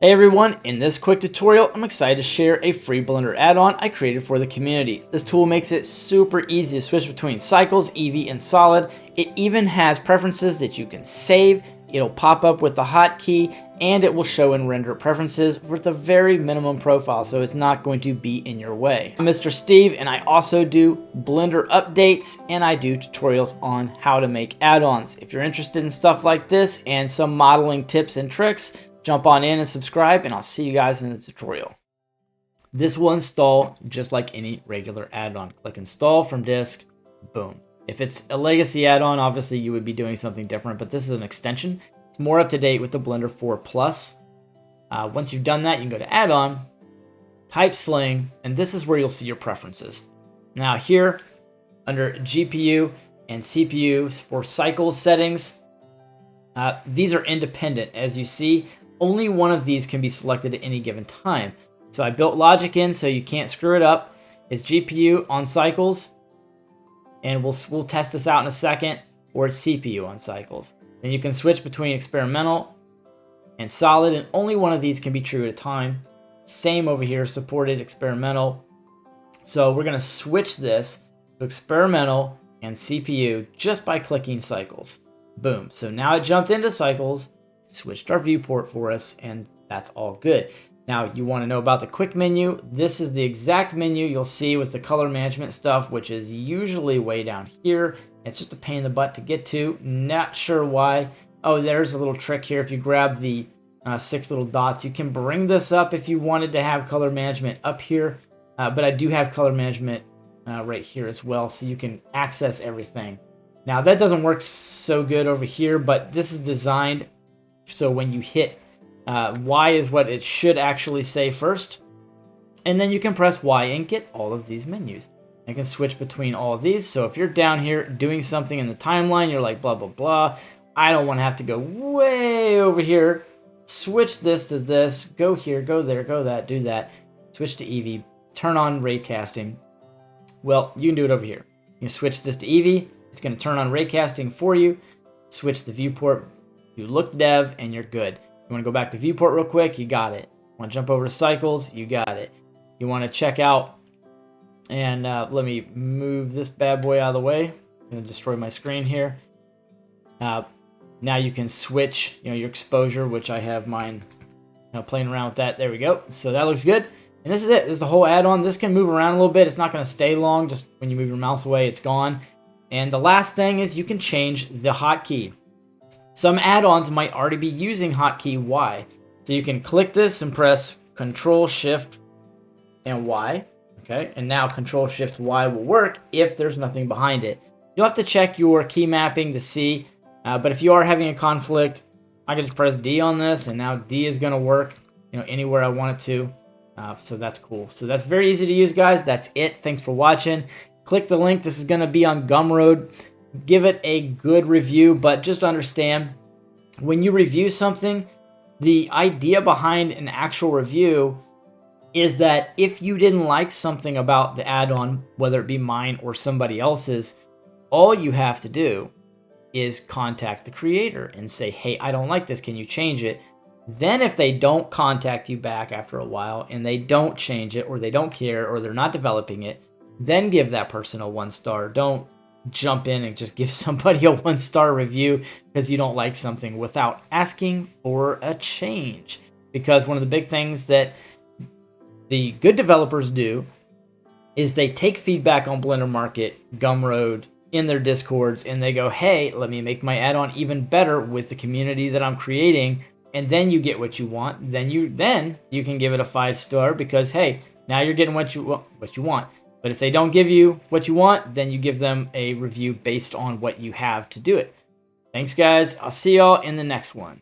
Hey everyone, in this quick tutorial, I'm excited to share a free Blender add-on I created for the community. This tool makes it super easy to switch between cycles, Eevee, and solid. It even has preferences that you can save. It'll pop up with the hotkey, and it will show in render preferences with a very minimum profile, so it's not going to be in your way. I'm Mr. Steve, and I also do Blender updates, and I do tutorials on how to make add-ons. If you're interested in stuff like this and some modeling tips and tricks, jump on in and subscribe, and I'll see you guys in the tutorial. This will install just like any regular add-on. Click install from disk, boom. If it's a legacy add-on, obviously you would be doing something different, but this is an extension. It's more up to date with the Blender 4 Plus. Once you've done that, you can go to add-on, type Sling, and this is where you'll see your preferences. Now here, under GPU and CPU for cycle settings, these are independent. As you see, only one of these can be selected at any given time. So I built logic in so you can't screw it up. It's GPU on cycles, and we'll test this out in a second, or it's CPU on cycles. Then you can switch between experimental and solid, and only one of these can be true at a time. Same over here, supported experimental. So we're gonna switch this to experimental and CPU just by clicking cycles. Boom. So now it jumped into cycles, switched our viewport for us, and that's all good. Now you want to know about the quick menu. This is the exact menu you'll see with the color management stuff, which is usually way down here. It's just a pain in the butt to get to. Not sure why. Oh, there's a little trick here. If you grab the 6 little dots, you can bring this up if you wanted to have color management up here. But I do have color management right here as well, so you can access everything. Now that doesn't work so good over here, but this is designed so when you hit Y is what it should actually say first. And then you can press Y and get all of these menus. I can switch between all of these. So if you're down here doing something in the timeline, you're like blah, blah, blah. I don't want to have to go way over here. Switch this to this. Go here, go there, go that, do that. Switch to Eevee. Turn on ray casting. Well, you can do it over here. You can switch this to Eevee. It's going to turn on ray casting for you. Switch the viewport. You look dev and you're good. You want to go back to viewport real quick? You got it. Want to jump over to cycles? You got it. You want to check out, and let me move this bad boy out of the way. I'm going to destroy my screen here. Now you can switch, your exposure, which I have mine playing around with that. There we go. So that looks good. And this is it. This is the whole add-on. This can move around a little bit. It's not going to stay long. Just when you move your mouse away, it's gone. And the last thing is you can change the hotkey. Some add-ons might already be using hotkey Y. So you can click this and press Control Shift and Y. Okay, and now Control Shift Y will work if there's nothing behind it. You'll have to check your key mapping to see, but if you are having a conflict, I can just press D on this, and now D is going to work, anywhere I want it to. So that's cool. So that's very easy to use, guys. That's it. Thanks for watching. Click the link. This is going to be on Gumroad. Give it a good review, but just understand, when you review something, the idea behind an actual review is that if you didn't like something about the add-on, whether it be mine or somebody else's, all you have to do is contact the creator and say, hey, I don't like this. Can you change it? Then if they don't contact you back after a while and they don't change it, or they don't care, or they're not developing it, then give that person a 1-star. Don't jump in and just give somebody a 1-star review because you don't like something without asking for a change. Because one of the big things that the good developers do is they take feedback on Blender Market, Gumroad, in their Discords, and they go, hey, let me make my add-on even better with the community that I'm creating. And then you get what you want. Then you can give it a 5-star because, hey, now you're getting what you want. But if they don't give you what you want, then you give them a review based on what you have to do it. Thanks, guys. I'll see y'all in the next one.